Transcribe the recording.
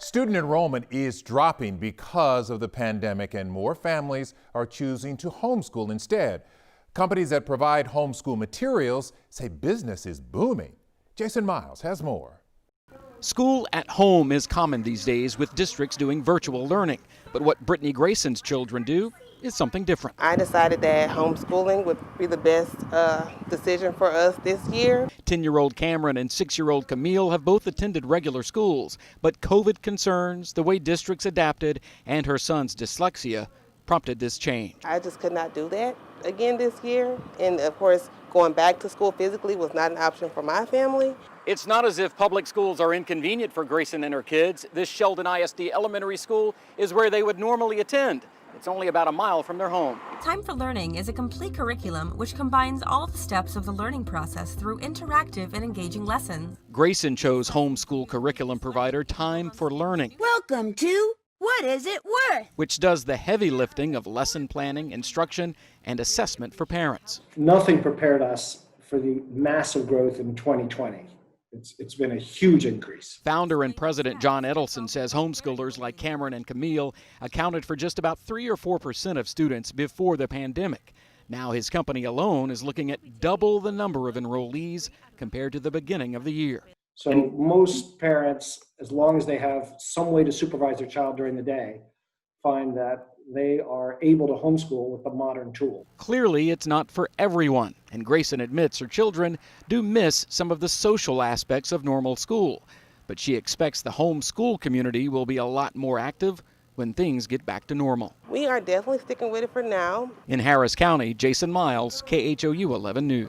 Student enrollment is dropping because of the pandemic, and more families are choosing to homeschool instead. Companies that provide homeschool materials say business is booming. Jason Miles has more. School at home is common these days, with districts doing virtual learning. But what Brittany Grayson's children do is something different. I decided that homeschooling would be the best decision for us this year. 10-year-old Cameron and 6-year-old Camille have both attended regular schools, but COVID concerns, the way districts adapted, and her son's dyslexia prompted this change. I just could not do that again this year. And of course, going back to school physically was not an option for my family. It's not as if public schools are inconvenient for Grayson and her kids. This Sheldon ISD elementary school is where they would normally attend. It's only about a mile from their home. Time for Learning is a complete curriculum which combines all the steps of the learning process through interactive and engaging lessons. Grayson chose homeschool curriculum provider Time for Learning. Welcome to What Is It Worth?, which does the heavy lifting of lesson planning, instruction, and assessment for parents. Nothing prepared us for the massive growth in 2020. It's been a huge increase. Founder and president John Edelson says homeschoolers like Cameron and Camille accounted for just about 3 or 4% of students before the pandemic. Now his company alone is looking at double the number of enrollees compared to the beginning of the year. So most parents, as long as they have some way to supervise their child during the day, find that they are able to homeschool with a modern tool. Clearly, it's not for everyone, and Grayson admits her children do miss some of the social aspects of normal school. But she expects the homeschool community will be a lot more active when things get back to normal. We are definitely sticking with it for now. In Harris County, Jason Miles, KHOU 11 News.